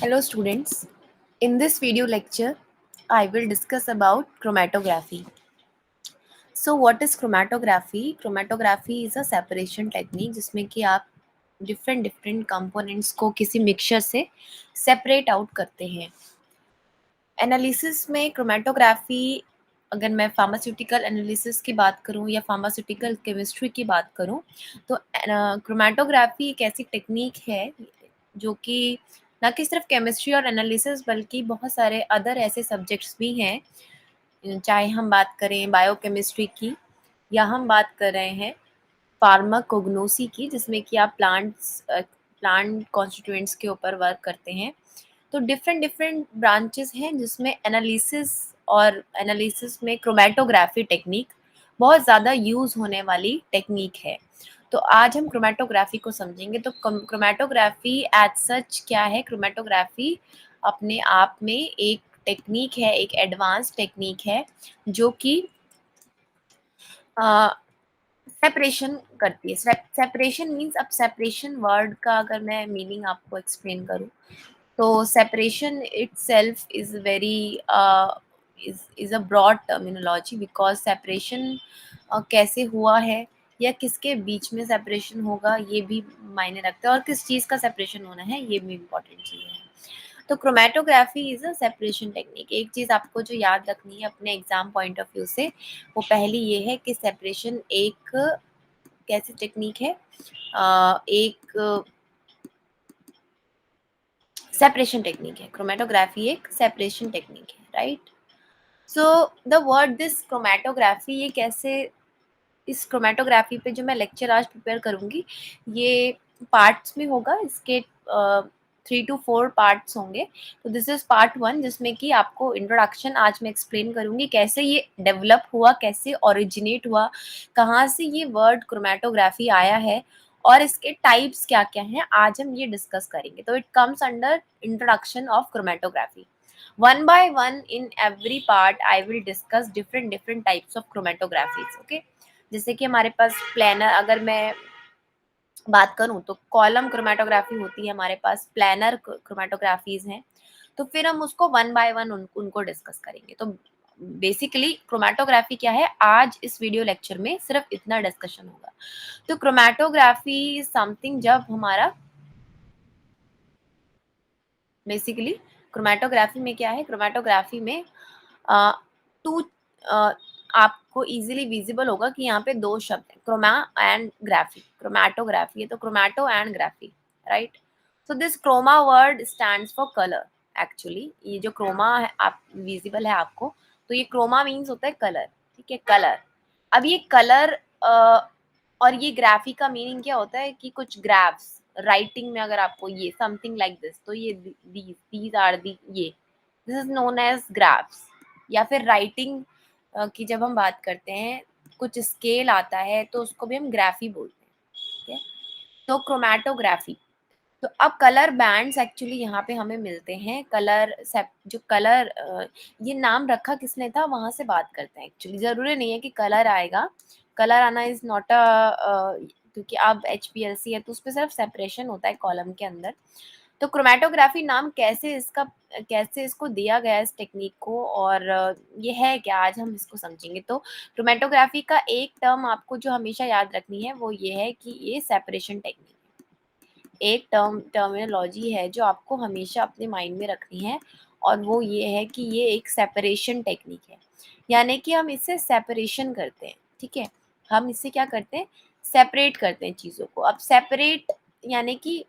Hello students, in this video lecture I will discuss about chromatography. So what is chromatography? Chromatography is a separation technique जिसमें कि आप different components को किसी mixture से separate out करते हैं. Analysis में chromatography अगर मैं फार्मास्यूटिकल एनालिसिस की बात करूं या फार्मास्यूटिकल केमिस्ट्री की बात करूं तो क्रोमेटोग्राफी एक ऐसी टेक्निक है जो कि ना कि सिर्फ केमिस्ट्री और एनालिसिस बल्कि बहुत सारे अदर ऐसे सब्जेक्ट्स भी हैं, चाहे हम बात करें बायोकेमिस्ट्री की या हम बात कर रहे हैं फार्माकोग्नोसी की जिसमें कि आप प्लांट कॉन्स्टिट्यूएंट्स के ऊपर वर्क करते हैं. तो डिफरेंट ब्रांचेस हैं जिसमें एनालिसिस और एनालिसिस में क्रोमेटोग्राफी टेक्निक बहुत ज़्यादा यूज़ होने वाली टेक्निक है. तो आज हम क्रोमेटोग्राफी को समझेंगे. तो क्रोमेटोग्राफी एज सच क्या है? क्रोमेटोग्राफी अपने आप में एक टेक्निक है, एक एडवांस टेक्निक है जो कि सेपरेशन करती है. सेपरेशन मीन्स, अब सेपरेशन वर्ड का अगर मैं मीनिंग आपको एक्सप्लेन करूँ तो separation itself is very is a broad terminology because separation कैसे हुआ है या किसके बीच में separation होगा ये भी मायने रखता है और किस चीज़ का separation होना है ये भी इम्पोर्टेंट चीज़ है. तो chromatography is a separation technique. एक चीज़ आपको जो याद रखनी है अपने एग्जाम पॉइंट ऑफ व्यू से, वो पहली ये है कि सेपरेशन एक कैसी टेक्निक है, एक सेपरेशन टेक्निक है. क्रोमेटोग्राफी एक सेपरेशन टेक्निक है, right. So the word this chromatography, ये कैसे, इस क्रोमेटोग्राफी पे जो मैं लेक्चर आज प्रिपेयर करूंगी ये पार्ट्स में होगा. इसके 3 to 4 पार्ट्स होंगे. तो दिस इज पार्ट 1 जिसमें कि आपको इंट्रोडक्शन आज मैं एक्सप्लेन करूंगी कैसे ये डेवलप हुआ, कैसे ओरिजिनेट हुआ, कहाँ से ये वर्ड क्रोमेटोग्राफी आया है और इसके टाइप्स क्या क्या हैं आज हम ये डिस्कस करेंगे. तो it comes under introduction of chromatography. One by one in every part I will discuss different types of chromatographies. Okay. जैसे कि हमारे पास प्लानर, अगर मैं बात करूं तो कॉलम क्रोमेटोग्राफी होती है हमारे पास, प्लानर क्रोमेटोग्राफीज हैं. तो फिर हम उसको वन बाय वन उनको डिस्कस करेंगे. तो बेसिकली क्रोमेटोग्राफी क्या है, आज इस वीडियो लेक्चर में सिर्फ इतना डिस्कशन होगा. तो क्रोमेटोग्राफी समथिंग जब हमारा बेसिकली क्रोमेटोग्राफी में क्या है, क्रोमेटोग्राफी में टू आपको इजीली विजिबल होगा कि यहाँ पे दो शब्द हैं, क्रोमा एंड ग्राफी. क्रोमेटोग्राफी है तो chromato and graphy, right. So this chroma word stands for colour. Actually ये जो क्रोमा है आप विजिबल है आपको, तो ये क्रोमा मीन्स होता है कलर. ठीक है, कलर. अब ये कलर और ये ग्राफी का मीनिंग क्या होता है कि कुछ ग्राफ्स राइटिंग में अगर आपको ये समथिंग लाइक दिस, तो ये दीज आर दी, ये this is known as graphs. या फिर राइटिंग की जब हम बात करते हैं कुछ स्केल आता है तो उसको भी हम ग्राफी बोलते हैं. ठीक है, तो क्रोमेटोग्राफी. तो अब कलर बैंड्स एक्चुअली यहाँ पे हमें मिलते हैं. कलर जो कलर ये नाम रखा किसने था वहां से बात करते हैं. एक्चुअली जरूरी नहीं है कि कलर आएगा, कलर आना इज नॉट क्योंकि अब HPLC है तो उस पर सिर्फ सेपरेशन होता है कॉलम के अंदर. तो क्रोमेटोग्राफी नाम कैसे इसको दिया गया इस टेक्निक को, और ये है क्या, आज हम इसको समझेंगे. तो क्रोमेटोग्राफी का एक टर्म आपको जो हमेशा याद रखनी है वो ये है कि ये सेपरेशन टेक्निक, एक टर्मिनोलॉजी है जो आपको हमेशा अपने माइंड में रखनी है, और वो ये है कि ये एक सेपरेशन टेक्निक है. यानी कि हम इससे सेपरेशन करते हैं. ठीक है, हम इससे क्या करते हैं, सेपरेट करते हैं चीज़ों को. अब सेपरेट यानी कि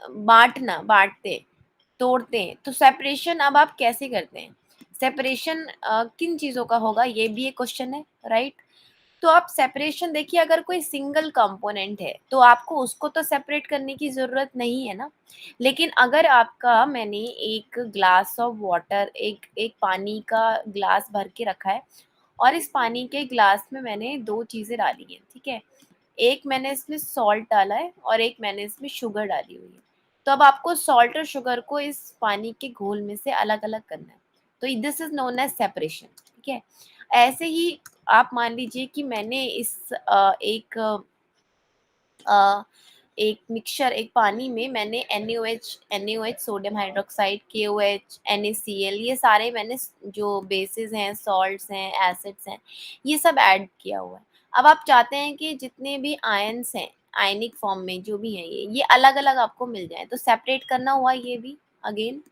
बांटते हैं, तोड़ते हैं. तो सेपरेशन अब आप कैसे करते हैं, सेपरेशन किन चीज़ों का होगा ये भी एक क्वेश्चन है, राइट. तो आप सेपरेशन देखिए, अगर कोई सिंगल कंपोनेंट है तो आपको उसको तो सेपरेट करने की ज़रूरत नहीं है ना. लेकिन अगर आपका, मैंने एक ग्लास ऑफ वाटर, एक एक पानी का ग्लास भर के रखा है और इस पानी के ग्लास में मैंने दो चीज़ें डाली हैं. ठीक है, एक मैंने इसमें सॉल्ट डाला है और एक मैंने इसमें शुगर डाली हुई है. तो अब आपको सॉल्ट और शुगर को इस पानी के घोल में से अलग अलग करना है. तो this is known as separation. ठीक है, ऐसे ही आप मान लीजिए कि मैंने इस एक एक मिक्सचर, एक पानी में मैंने NaOH sodium hydroxide, KOH, NaCl, ये सारे मैंने जो बेसिस हैं, सॉल्ट्स हैं, एसिड्स हैं, ये सब ऐड किया हुआ है। अब आप चाहते हैं कि जितने भी आयन्स हैं, आयनिक फॉर्म में जो भी हैं ये अलग-अलग आपको मिल जाएँ, तो सेपरेट करना हुआ ये भी अगेन,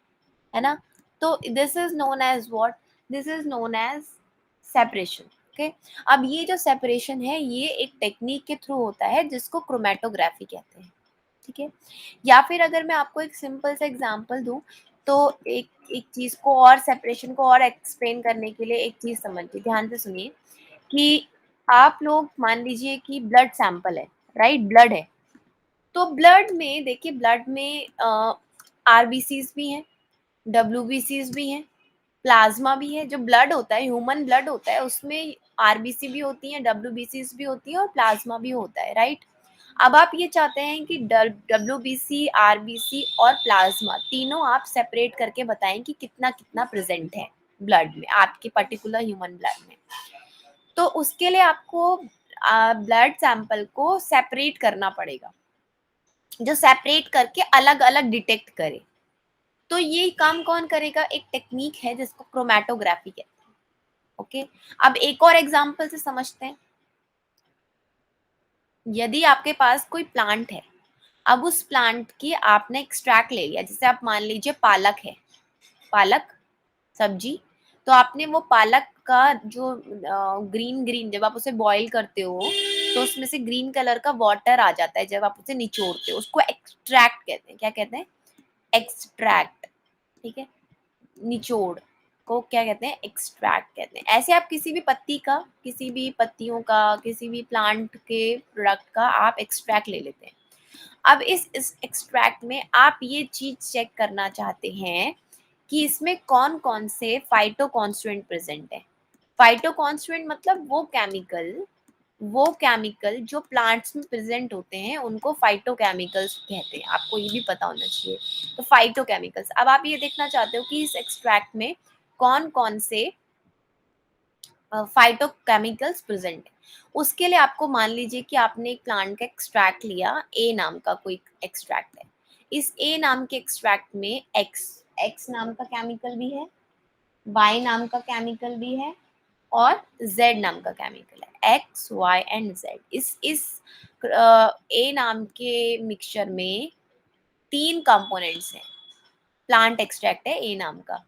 है ना? तो this is known as what? This is known as separation, okay? अब ये जो सेपरेशन है ये एक टेक्नीक के थ्रू होता है जिसको क्रोमैटोग्राफी कहते हैं, ठीक है? या फिर अगर मैं आपको एक सिंपल सा एग्ज़ाम्पल दूँ, तो एक एक चीज़ को और सेपरेशन को और एक्सप्लेन करने के लिए एक चीज़ समझिए, ध्यान से सुनिए कि आप लोग मान लीजिए कि ब्लड सैंपल है, राइट? ब्लड है, तो ब्लड में देखिए ब्लड में आरबीसीज़ भी हैं, डब्ल्यूबीसीज़ भी हैं, प्लाज़्मा भी है। जो ब्लड होता है, ह्यूमन ब्लड होता है, उसमें आरबीसी भी होती हैं, डब्ल्यूबीसीज़ भी होती हैं और प्लाज़्मा भी होता है, राइट? अब आप ये चाहते हैं कि डब्ल्यूबीसी, आरबीसी और प्लाज़्मा तीनों आप सेपरेट करके बताएँ कि कितना-कितना प्रेज़ेंट है ब्लड में, आपके पर्टिकुलर ह्यूमन ब्लड में। तो उसके लिए आपको ब्लड सैंपल को सेपरेट करना पड़ेगा, जो सेपरेट करके अलग-अलग डिटेक्ट करे। तो ये काम कौन करेगा? एक टेक्नीक है जिसको क्रोमैटोग्राफी कहते हैं, ओके? अब एक और एग्ज़ाम्पल से समझते हैं। यदि आपके पास कोई प्लांट है, अब उस प्लांट की आपने एक्सट्रैक्ट ले लिया, जैसे आप मान लीजिए पालक है, पालक सब्जी, तो आपने वो पालक का जो ग्रीन ग्रीन जब आप उसे बॉईल करते हो, तो उसमें से ग्रीन कलर का वाटर आ जाता है जब आप उसे निचोड़ते हो, उसको एक्सट्रैक्ट कहते हैं। क्या कहते हैं? एक्सट्रैक्ट, ठीक है? निचोड़ को क्या कहते हैं? एक्सट्रैक्ट कहते हैं। ऐसे आप किसी भी पत्ती का, किसी भी पत्तियों का, किसी भी प्लांट के प्रोडक्ट का आप एक्सट्रैक्ट ले लेते हैं। अब इस एक्सट्रैक्ट में आप ये चीज़ चेक करना चाहते हैं कि इसमें कौन-कौन से फाइटोकॉन्स्टिट्यूएंट प्रेज़ेंट है। फाइटोकॉन्स्टिट्यूएंट मतलब वो केमिकल जो प्लांट्स में प्रेजेंट होते हैं उनको फाइटोकेमिकल्स कहते हैं। आपको ये भी पता होना चाहिए। तो फाइटोकेमिकल्स, अब आप ये देखना चाहते हो कि इस एक्सट्रैक्ट में कौन-कौन से फाइटोकेमिकल्स प्रेजेंट है। उसके लिए आपको मान लीजिए कि आपने एक प्लांट का एक्सट्रैक्ट लिया, ए नाम का कोई एक्सट्रैक्ट है। इस ए नाम के एक्सट्रैक्ट में एक्स नाम का केमिकल भी है, वाई नाम का केमिकल भी है और जेड नाम का केमिकल है। X, Y and Z. इस ए नाम के मिक्सचर में 3 कंपोनेंट्स हैं। प्लांट एक्सट्रैक्ट है ए नाम का।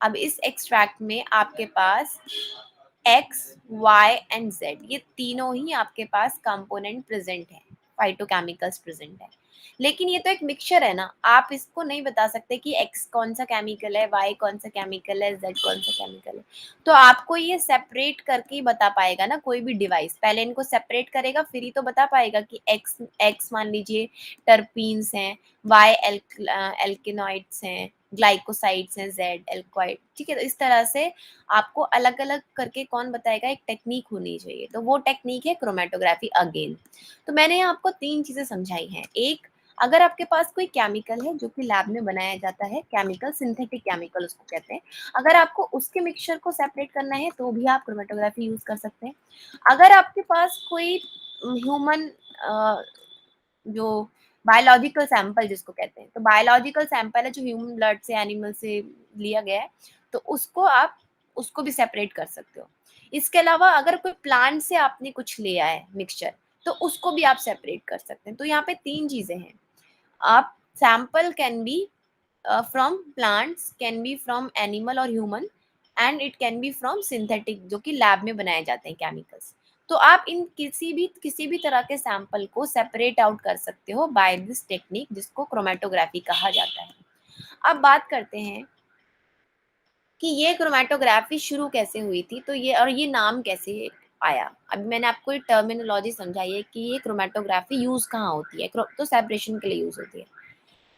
अब इस एक्सट्रैक्ट में आपके पास एक्स, वाई एंड जेड, ये तीनों ही आपके पास कंपोनेंट प्रेजेंट है, फाइटोकेमिकल्स प्रेजेंट है। लेकिन ये तो एक मिक्सचर है ना, आप इसको नहीं बता सकते कि एक्स कौन सा केमिकल है, वाई कौन सा केमिकल है, जेड कौन सा केमिकल है। तो आपको ये सेपरेट करके ही बता पाएगा ना कोई भी डिवाइस। पहले इनको सेपरेट करेगा फिर ही तो बता पाएगा कि एक्स एक्स मान लीजिए टर्पीन्स हैं, वाई एल्केनॉइड्स हैं, ग्लाइकोसाइड्स हैं, जेड एल्कोइड, ठीक है? तो इस तरह से आपको अलग-अलग करके कौन बताएगा, एक टेक्नीक होनी चाहिए, तो वो टेक्नीक है क्रोमैटोग्राफी अगेन। तो मैंने यहाँ आपको 3 चीज़ें समझाई हैं। एक, अगर आपके पास कोई केमिकल है जो कि लैब में बनाया जाता है, केमिकल सिंथेटिक केमिकल उसको कहते हैं। अगर आपको उसके मिक्सचर को सेपरेट करना है तो भी आप क्रोमैटोग्राफी यूज़ कर सकते हैं। अगर आपके पास कोई ह्यूमन जो बायोलॉजिकल सैंपल जिसको कहते हैं, तो बायोलॉजिकल सैंपल है जो ह्यूमन ब्लड से, एनिमल से लिया गया है, तो उसको आप उसको भी सेपरेट कर सकते हो। इसके अलावा अगर कोई प्लांट से आपने कुछ लिया है मिक्सचर, तो उसको भी आप सेपरेट कर सकते हैं। तो यहाँ पे 3 चीज़ें हैं। आप sample can be from plants, can be from animal और human and it can be from synthetic जो कि लैब में बनाए जाते हैं केमिकल्स। तो आप इन किसी भी तरह के सैंपल को सेपरेट आउट कर सकते हो बाय दिस टेक्निक जिसको क्रोमैटोग्राफी कहा जाता है। अब बात करते हैं कि ये क्रोमैटोग्राफी शुरू कैसे हुई थी, तो ये नाम कैसे आया। अभी मैंने आपको ये टर्मिनोलॉजी समझाई है कि ये क्रोमैटोग्राफी यूज़ कहाँ होती है, तो सेपरेशन के लिए यूज़ होती है।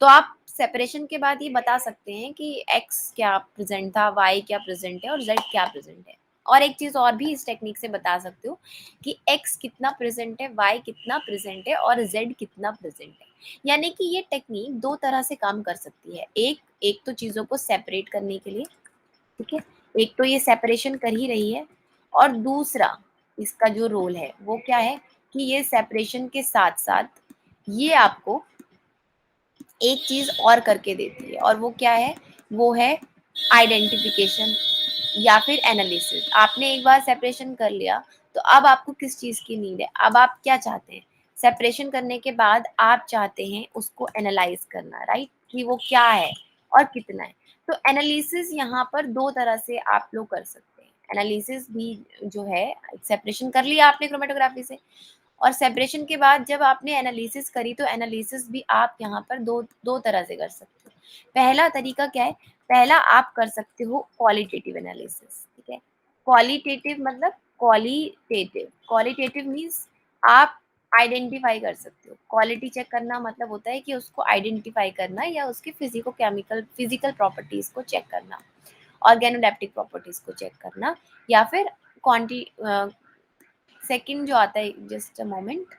तो आप सेपरेशन के बाद ये बता सकते हैं कि एक्स क्या प्रेजेंट था, वाई क्या प्रेजेंट है और जेड क्या प्रेजेंट है। और एक चीज़ और भी इस टेक्निक से बता सकते हो कि एक्स कितना प्रेजेंट है, वाई कितना प्रेजेंट है और जेड कितना प्रेजेंट है। यानी कि ये टेक्निक 2 तरह से काम कर सकती है। एक एक तो चीज़ों को सेपरेट करने के लिए, ठीक है? एक तो ये सेपरेशन कर ही रही है और दूसरा इसका जो रोल है वो क्या है कि ये सेपरेशन के साथ-साथ ये आपको एक चीज और करके देती है, और वो क्या है, वो है आइडेंटिफिकेशन या फिर एनालिसिस। आपने एक बार सेपरेशन कर लिया, तो अब आपको किस चीज की नीड है, अब आप क्या चाहते हैं, सेपरेशन करने के बाद आप चाहते हैं उसको एनालाइज करना, राइट, कि वो क्या है और कितना है। तो एनालिसिस यहाँ पर दो तरह से आप लोग कर सकते हैं। एनालिसिस भी जो है, सेपरेशन कर लिया आपने क्रोमेटोग्राफी से, और सेपरेशन के बाद जब आपने एनालिसिस करी, तो एनालिसिस भी आप यहाँ पर दो दो तरह से कर सकते हो। पहला तरीका क्या है, पहला आप कर सकते हो क्वालिटेटिव एनालिसिस, ठीक है। क्वालिटेटिव मतलब क्वालिटेटिव, क्वालिटेटिव मीन्स आप आइडेंटिफाई कर सकते हो। क्वालिटी चेक करना मतलब होता है कि उसको आइडेंटिफाई करना या उसकी फिजिको केमिकल फिजिकल प्रॉपर्टीज को चेक करना, ऑर्गेनोलेप्टिक प्रॉपर्टीज को चेक करना, या फिर क्वांटी सेकंड जो आता है, जस्ट अ मोमेंट।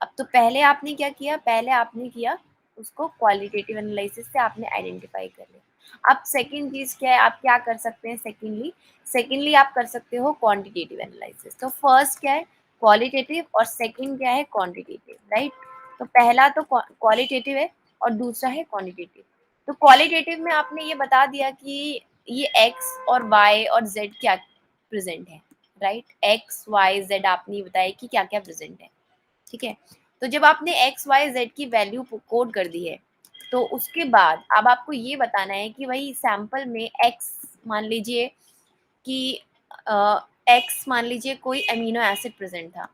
अब तो पहले आपने क्या किया, पहले आपने किया उसको क्वालिटेटिव एनालिसिस से आपने आइडेंटिफाई कर लिया। अब सेकंड चीज क्या है, आप क्या कर सकते हैं, सेकंडली सेकंडली आप कर सकते हो क्वांटिटेटिव एनालिसिस। तो फर्स्ट क्या है, क्वालिटेटिव, और सेकंड क्या है, क्वांटिटेटिव, राइट। तो पहला तो क्वालिटेटिव है और दूसरा है क्वांटिटेटिव। तो क्वालिटेटिव में आपने ये बता दिया कि ये एक्स और वाई और जेड क्या प्रेजेंट है, राइट। एक्स वाई जेड आपने बताया कि क्या क्या प्रेजेंट है, ठीक है। तो जब आपने एक्स वाई जेड की वैल्यू कोड कर दी है, तो उसके बाद अब आपको ये बताना है कि भाई सैंपल में एक्स मान लीजिए कि एक्स मान लीजिए कोई अमीनो एसिड प्रेजेंट था,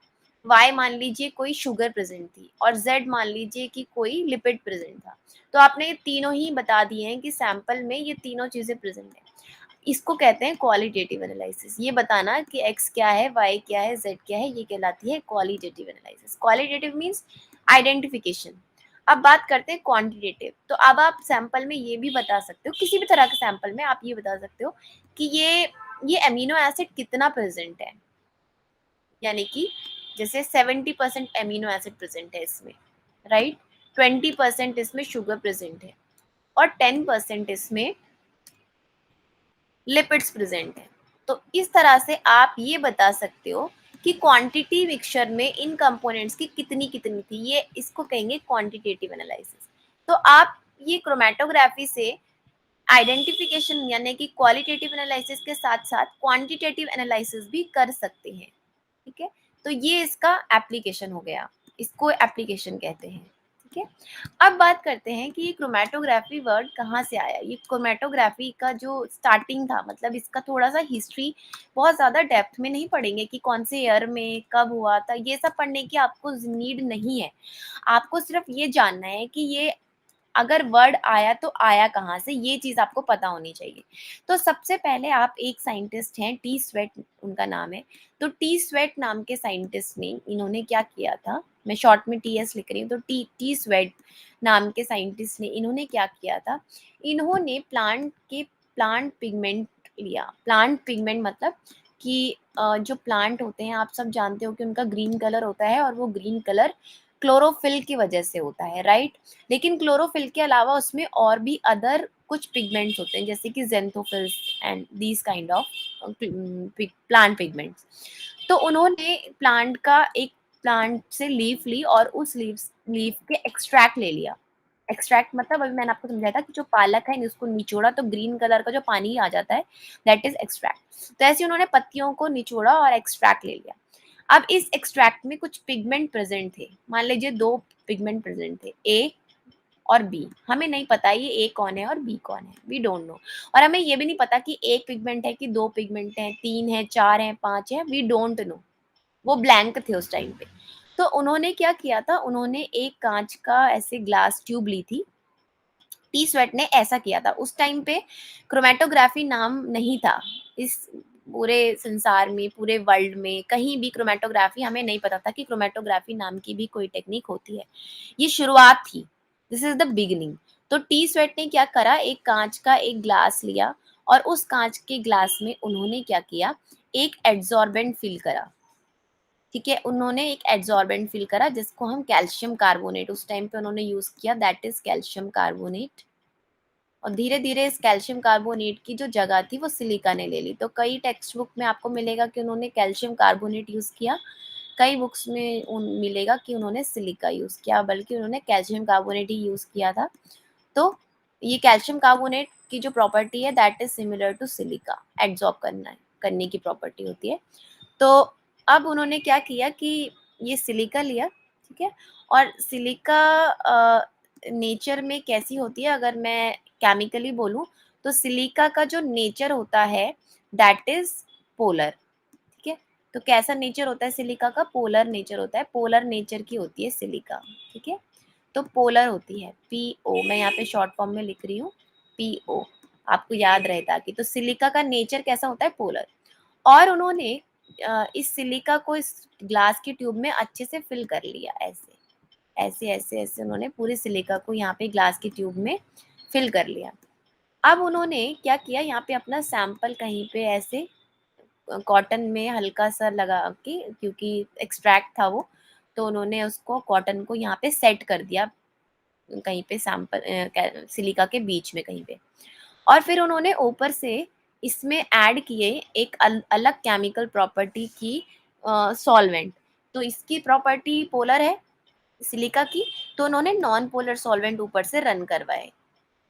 वाई मान लीजिए कोई शुगर प्रेजेंट थी, और जेड मान लीजिए कि कोई लिपिड प्रेजेंट था। तो आपने ये तीनों ही बता दिए हैं कि सैंपल में ये तीनों चीजें प्रेजेंट है। इसको कहते हैं क्वालिटेटिव एनालिसिस। ये बताना कि एक्स क्या है, वाई क्या है, जेड क्या है, ये कहलाती है qualitative analysis. Qualitative means identification. अब बात करते हैं क्वांटिटेटिव। तो अब आप सैंपल में ये भी बता सकते हो, किसी भी तरह के सैंपल में आप ये बता सकते हो कि ये अमीनो एसिड कितना प्रेजेंट है, यानी कि जैसे 70% अमीनो एसिड प्रेजेंट है इसमें, राइट। 20% इसमें शुगर प्रेजेंट है, और 10% इसमें लिपिड्स प्रेजेंट है। तो इस तरह से आप ये बता सकते हो कि क्वांटिटी मिक्सचर में इन कंपोनेंट्स की कितनी कितनी थी, ये इसको कहेंगे क्वांटिटेटिव एनालिसिस। तो आप ये क्रोमेटोग्राफी से आइडेंटिफिकेशन यानी कि क्वालिटेटिव एनालिसिस के साथ साथ क्वांटिटेटिव एनालिसिस भी कर सकते हैं, ठीक है। तो ये इसका एप्लीकेशन हो गया, इसको एप्लीकेशन कहते हैं, ठीक है। अब बात करते हैं कि ये क्रोमेटोग्राफी वर्ड कहाँ से आया। ये क्रोमेटोग्राफी का जो स्टार्टिंग था, मतलब इसका थोड़ा सा हिस्ट्री बहुत ज़्यादा डेप्थ में नहीं पढ़ेंगे कि कौन से ईयर में कब हुआ था, ये सब पढ़ने की आपको नीड नहीं है। आपको सिर्फ ये जानना है कि ये अगर वर्ड आया तो आया कहाँ से, ये चीज़ आपको पता होनी चाहिए। तो सबसे पहले आप एक साइंटिस्ट हैं, टी स्वेट उनका नाम है। तो टी स्वेट नाम के साइंटिस्ट ने इन्होंने क्या किया था, मैं शॉर्ट में टी एस लिख रही हूँ, तो टी टी स्वेट नाम के साइंटिस्ट ने इन्होंने क्या किया था, इन्होंने प्लांट पिगमेंट लिया। प्लांट पिगमेंट मतलब कि जो प्लांट होते हैं, आप सब जानते हो कि उनका ग्रीन कलर होता है, और वो ग्रीन कलर क्लोरोफिल की वजह से होता है, राइट। लेकिन क्लोरोफिल के अलावा उसमें और भी अदर कुछ पिगमेंट्स होते हैं, जैसे कि xanthophylls and these kind of plant pigments. तो उन्होंने प्लांट से लीफ ली, और उस लीफ के एक्सट्रैक्ट ले लिया। एक्सट्रैक्ट मतलब अभी मैंने आपको समझाया था कि जो पालक है उसको निचोड़ा तो ग्रीन कलर का जो पानी आ जाता है, दैट इज एक्सट्रैक्ट। तो ऐसे उन्होंने पत्तियों को निचोड़ा और एक्सट्रैक्ट ले लिया। अब इस एक्सट्रैक्ट में कुछ पिगमेंट प्रेजेंट थे, मान लीजिए दो पिगमेंट प्रेजेंट थे, ए और बी। हमें नहीं पता ये ए कौन है और बी कौन है, वी डोंट नो। और हमें ये भी नहीं पता कि एक पिगमेंट है कि दो पिगमेंट हैं, तीन है, चार है, पांच है, वी डोंट नो। वो ब्लैंक थे उस टाइम पे। तो उन्होंने क्या किया था, उन्होंने एक कांच का ऐसे ग्लास ट्यूब ली थी। टी स्वेट ने ऐसा किया था। उस टाइम पे क्रोमेटोग्राफी नाम नहीं था। इस पूरे संसार में, पूरे वर्ल्ड में कहीं भी क्रोमेटोग्राफी, हमें नहीं पता था कि क्रोमेटोग्राफी नाम की भी कोई टेक्निक होती है। ये शुरुआत थी, दिस इज द बिगिनिंग। तो टी स्वेट ने क्या करा, एक कांच का एक ग्लास लिया, और उस कांच के ग्लास में उन्होंने क्या किया, एक एड्सॉर्बेंट फिल करा, ठीक है। उन्होंने एक एड्सॉर्बेंट फिल करा जिसको हम कैल्शियम कार्बोनेट उस टाइम पे उन्होंने यूज किया, दैट इज कैल्शियम कार्बोनेट। और धीरे धीरे इस कैल्शियम कार्बोनेट की जो जगह थी वो सिलिका ने ले ली। तो कई टेक्स्ट बुक में आपको मिलेगा कि उन्होंने कैल्शियम कार्बोनेट यूज किया, कई बुक्स में मिलेगा कि उन्होंने सिलिका यूज़ किया, बल्कि उन्होंने कैल्शियम कार्बोनेट ही यूज़ किया था। तो ये कैल्शियम कार्बोनेट की जो प्रॉपर्टी है that is similar to silica, absorb करने की प्रॉपर्टी होती है। तो अब उन्होंने क्या किया कि ये सिलिका लिया, ठीक है? और सिलिका नेचर में कैसी होती है, अगर मैं केमिकली बोलूँ, तो सिलिका का जो नेचर होता है दैट इज़ पोलर, ठीक है? तो कैसा नेचर होता है सिलिका का? पोलर नेचर होता है, पोलर नेचर की होती है सिलिका, ठीक है? तो पोलर होती है, पीओ, मैं यहाँ पे शॉर्ट फॉर्म में लिख रही हूँ, पीओ, आपको याद रहे ताकि। तो सिलिका का नेचर कैसा होता है? पोलर। और उन्होंने इस सिलिका को इस ग्लास की ट्यूब में अच्छे से फिल कर लिया, ऐसे उन्होंने पूरी सिलिका को यहाँ पे ग्लास की ट्यूब में फिल कर लिया। अब उन्होंने क्या किया, यहाँ पे अपना सैंपल कहीं पे ऐसे कॉटन में हल्का सा लगा के, क्योंकि एक्सट्रैक्ट था वो, तो उन्होंने उसको कॉटन को यहाँ पे सेट कर दिया कहीं पे सैंपल सिलिका के बीच में कहीं पे। और फिर उन्होंने ऊपर से इसमें ऐड किए एक अलग केमिकल प्रॉपर्टी की सॉल्वेंट। तो इसकी प्रॉपर्टी पोलर है सिलिका की, तो उन्होंने नॉन पोलर सॉल्वेंट ऊपर से रन करवाए।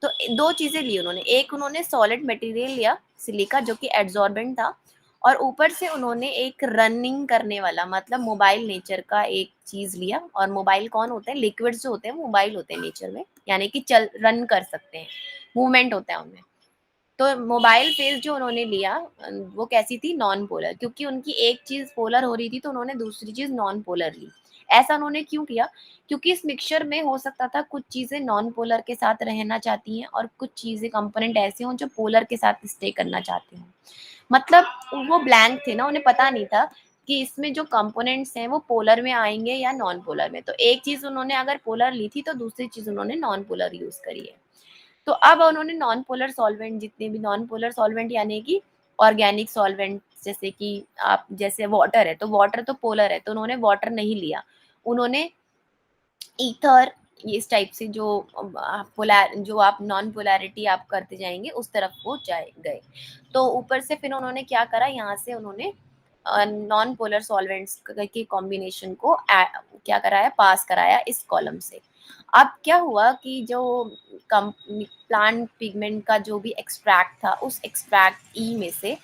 तो 2 चीज़ें ली उन्होंने, एक उन्होंने सॉलिड मटेरियल लिया सिलिका जो कि एड्सॉर्बेंट था, और ऊपर से उन्होंने एक रनिंग करने वाला, मतलब मोबाइल नेचर का एक चीज़ लिया। और मोबाइल कौन होते हैं? लिक्विड्स जो होते हैं वो मोबाइल होते हैं नेचर में, यानी कि चल रन कर सकते हैं, मूवमेंट होता है उनमें। तो मोबाइल फेज जो उन्होंने लिया वो कैसी थी? नॉन पोलर, क्योंकि उनकी एक चीज़ पोलर हो रही थी तो उन्होंने दूसरी चीज़ नॉन पोलर ली। ऐसा उन्होंने क्यों किया? क्योंकि इस मिक्सचर में हो सकता था कुछ चीज़ें नॉन पोलर के साथ रहना चाहती हैं और कुछ चीज़ें कंपोनेंट ऐसे हों जो पोलर के साथ स्टे करना चाहते हों। मतलब वो ब्लैंक थे ना, उन्हें पता नहीं था कि इसमें जो कंपोनेंट्स हैं वो पोलर में आएँगे या नॉन पोलर में। तो एक चीज़ उन्होंने अगर पोलर ली थी तो दूसरी चीज़ उन्होंने नॉन पोलर यूज़ करी है। तो अब उन्होंने नॉन पोलर सॉल्वेंट, जितने भी नॉन पोलर सॉल्वेंट यानी कि ऑर्गेनिक सॉल्वेंट, जैसे कि आप जैसे वाटर है, तो वाटर तो पोलर है, तो उन्होंने वाटर नहीं लिया। उन्होंने ईथर, ये इस टाइप से जो पोलर, जो आप नॉन पोलैरिटी आप करते जाएँगे उस तरफ वो जाए गए। तो ऊपर से फिर उन्होंने क्या करा, यहाँ से उन्होंने नॉन पोलर सॉल्वेंट्स के कॉम्बिनेशन को क्या कराया, पास कराया इस कॉलम से। अब क्या हुआ कि जो कम प्लांट पिगमेंट का जो भी एक्सट्रैक्ट था, उस एक्सट्रैक्ट ई में से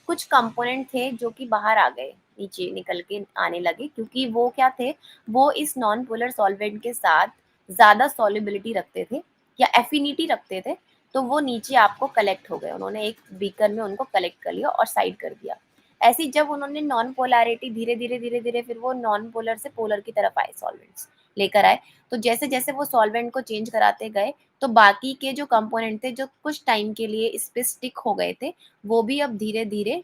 कुछ कंपोनेंट थे जो कि बाहर आ गए, नीचे निकल के आने लगे, क्योंकि वो क्या थे, वो इस नॉन पोलर सॉल्वेंट के साथ ज़्यादा सॉल्युबिलिटी रखते थे या एफिनिटी रखते थे, तो वो नीचे आपको कलेक्ट हो गए। उन्होंने एक बीकर में उनको कलेक्ट कर लिया और साइड कर दिया। ऐसे ही जब उन्होंने नॉन पोलैरिटी धीरे-धीरे फिर वो नॉन पोलर से पोलर की तरफ आए, सॉल्वेंट्स लेकर आए। तो जैसे-जैसे वो सॉल्वेंट को चेंज कराते गए, तो बाकी के जो कंपोनेंट थे जो कुछ टाइम के लिए इस पे स्टिक हो गए थे, वो भी अब धीरे-धीरे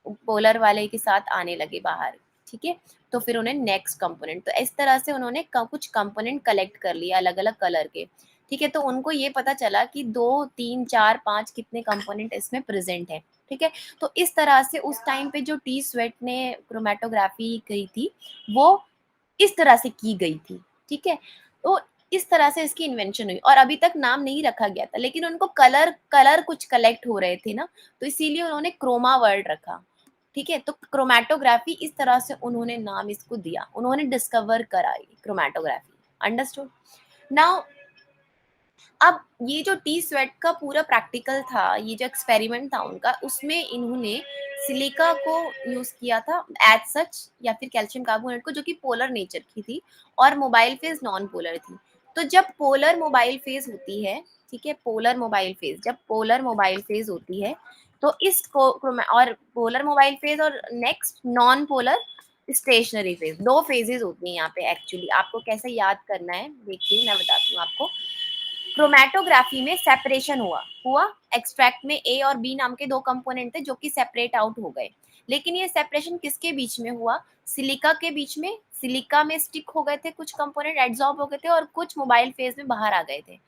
पोलर वाले के साथ आने लगे बाहर, ठीक है? तो फिर उन्हें नेक्स्ट कंपोनेंट, तो इस तरह से उन्होंने कुछ कंपोनेंट कलेक्ट कर लिए अलग-अलग कलर के, ठीक है? तो उनको ये पता चला कि 2, 3, 4, 5 कितने कंपोनेंट इसमें प्रेज़ेंट हैं, ठीक है? तो इस तरह से उस टाइम पे जो टी स्वेट ने क्रोमैटोग्राफी की थी, वो इस तरह से की गई थी, ठीक है? तो इस तरह से इसकी इन्वेंशन हुई और अभी तक नाम नहीं रखा गया था, लेकिन उनको कलर कलर कुछ कलेक्ट हो रहे थे ना, तो इसीलिए उन्होंने क्रोमा वर्ड रखा, ठीक है? तो क्रोमैटोग्राफी इस तरह से उन्होंने नाम इसको दिया, उन्होंने डिस्कवर कराई क्रोमैटोग्राफी, अंडरस्टूड? नाउ अब ये जो टी स्वेट का पूरा प्रैक्टिकल था, ये जो एक्सपेरिमेंट था उनका, उसमें इन्होंने सिलिका को यूज़ किया था एज़ सच, या फिर कैल्शियम कार्बोनेट को, जो कि पोलर नेचर की थी और मोबाइल फेज़ नॉन पोलर थी। तो जब पोलर मोबाइल फेज़ होती है, ठीक है? पोलर मोबाइल फेज़, जब पोलर मोबाइल फेज़ होती है, तो इसको और पोलर मोबाइल फेज़ और next non polar stationary phase, 2 phases होती हैं यहाँ पे एक्चुअली। आपको कैसे याद करना है, देखिए मैं बताती हूँ आपको। क्रोमैटोग्राफी में सेपरेशन हुआ एक्सट्रैक्ट में ए और बी नाम के 2 कंपोनेंट थे जो कि सेपरेट आउट हो गए। लेकिन ये सेपरेशन किसके बीच में हुआ? सिलिका के बीच में। सिलिका में स्टिक हो गए थे कुछ कंपोनेंट, एडसॉर्ब हो गए थे और कुछ मोबाइल फेज में बाहर आ गए थे।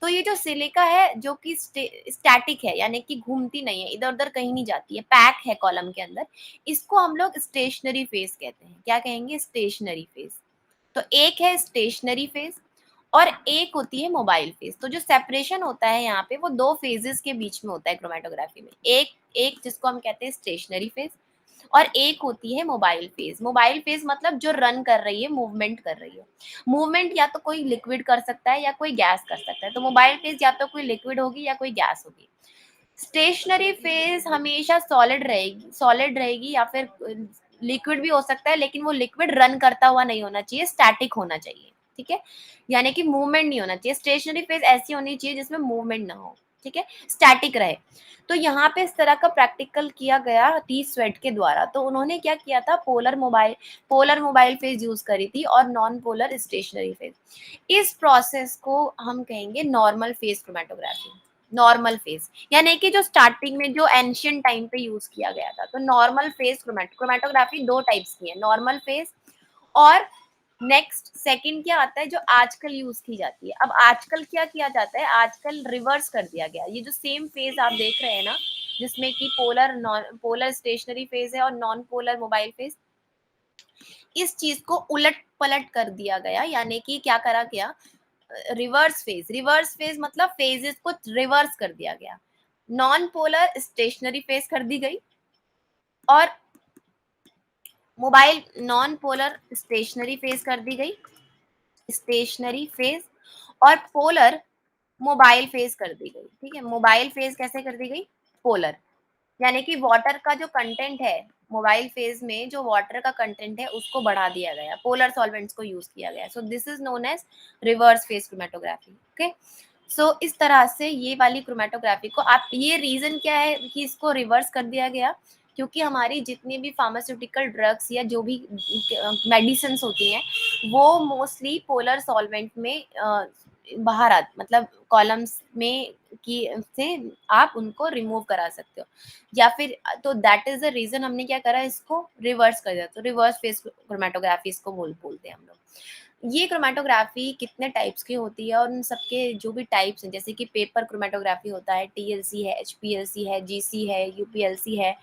तो ये जो सिलिका है जो कि स्टैटिक है, यानी कि घूमती नहीं है, इधर-उधर कहीं नहीं जाती है, पैक है कॉलम के अंदर। इसको हम लोग स्टेशनरी फेज कहते हैं। क्या कहेंगे? Stationary phase. तो एक है स्टेशनरी फेज और एक होती है मोबाइल फेज। तो जो सेपरेशन होता है यहाँ पे वो 2 फेजेस के बीच में होता है क्रोमैटोग्राफी में। एक एक जिसको हम कहते हैं स्टेशनरी फेज और एक होती है मोबाइल फेज। मोबाइल फेज मतलब जो रन कर रही है, मूवमेंट कर रही है। मूवमेंट या तो कोई लिक्विड कर सकता है या कोई गैस कर सकता है, तो मोबाइल फेज या तो कोई लिक्विड होगी या कोई गैस होगी। स्टेशनरी फेज हमेशा सॉलिड रहेगी या फिर लिक्विड भी हो सकता है, लेकिन वो लिक्विड रन करता हुआ नहीं होना चाहिए, स्टैटिक होना चाहिए, ठीक है? यानी कि मूवमेंट नहीं होना चाहिए। स्टेशनरी फेज ऐसी होनी चाहिए जिसमें मूवमेंट ना हो, ठीक है? स्टैटिक रहे। तो यहाँ पे इस तरह का प्रैक्टिकल किया गया टी स्वेट के द्वारा। तो उन्होंने क्या किया था, पोलर मोबाइल फेज यूज करी थी और नॉन पोलर स्टेशनरी फेज। इस प्रोसेस को हम कहेंगे normal phase chromatography. Normal phase यानी कि जो स्टार्टिंग में जो एंशियंट टाइम पे यूज किया गया था। तो नॉर्मल फेज क्रोमैटोग्राफी दो टाइप्स की है, नॉर्मल फेज और नेक्स्ट सेकंड क्या आता है जो आजकल यूज की जाती है। अब आजकल क्या किया जाता है, आजकल रिवर्स कर दिया गया। ये जो सेम फेज आप देख रहे हैं ना, जिसमें कि पोलर स्टेशनरी फेज है और नॉन पोलर मोबाइल फेज, इस चीज को उलट पलट कर दिया गया। यानी कि क्या करा गया, रिवर्स फेज मतलब फेजेस को रिवर्स कर दिया गया। नॉन पोलर स्टेशनरी फेज कर दी गई और mobile non polar stationary phase कर दी गई, स्टेशनरी फेज। और पोलर मोबाइल फेज कर दी गई, ठीक है? मोबाइल फेज कैसे कर दी गई, पोलर। यानी कि वाटर का जो कंटेंट है मोबाइल फेज में, जो वाटर का कंटेंट है उसको बढ़ा दिया गया, पोलर सॉल्वेंट्स को यूज किया गया। So this is known as reverse phase chromatography. Okay, so इस तरह से ये वाली क्रोमैटोग्राफी को आप, ये रीजन क्या है कि इसको रिवर्स कर दिया गया, क्योंकि हमारी जितनी भी फार्मास्यूटिकल ड्रग्स या जो भी मेडिसिन होती हैं वो मोस्टली पोलर सॉल्वेंट में बाहर आ, मतलब कॉलम्स में की से आप उनको रिमूव करा सकते हो या फिर, तो दैट इज द रीजन हमने क्या करा, इसको रिवर्स कर दिया। तो रिवर्स फेस क्रोमैटोग्राफी इसको बोलते हैं हम लोग। ये क्रोमैटोग्राफी कितने टाइप्स की होती है और उन सबके जो भी टाइप्स हैं, जैसे कि पेपर क्रोमैटोग्राफी होता है, टीएलसी है, एचपीएलसी है, जीसी है, यूपीएलसी है,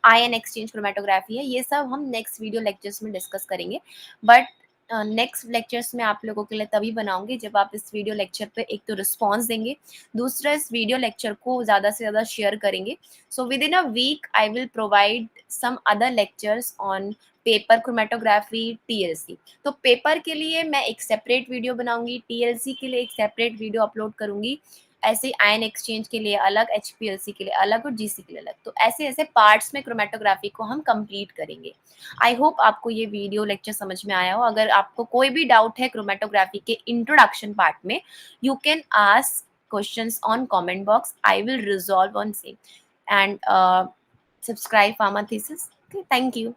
आयन एक्सचेंज क्रोमैटोग्राफी है, ये सब हम नेक्स्ट वीडियो लेक्चर्स में डिस्कस करेंगे। बट नेक्स्ट लेक्चर्स में आप लोगों के लिए तभी बनाऊंगी जब आप इस वीडियो लेक्चर पे एक तो रिस्पॉन्स देंगे, दूसरा इस वीडियो लेक्चर को ज़्यादा से ज़्यादा शेयर करेंगे। So within a week I will provide some other lectures on paper chromatography, TLC. तो पेपर के लिए मैं एक सेपरेट वीडियो बनाऊंगी, टीएलसी के लिए एक सेपरेट वीडियो अपलोड करूंगी, ऐसे आयन एक्सचेंज के लिए अलग, एचपीएलसी के लिए अलग और जीसी के लिए अलग। तो ऐसे ऐसे पार्ट्स में क्रोमैटोग्राफी को हम कंप्लीट करेंगे। आई होप आपको ये वीडियो लेक्चर समझ में आया हो। अगर आपको कोई भी डाउट है क्रोमैटोग्राफी के इंट्रोडक्शन पार्ट में, you can ask questions on comment box, I will resolve on same. And subscribe pharma thesis. Okay, thank you.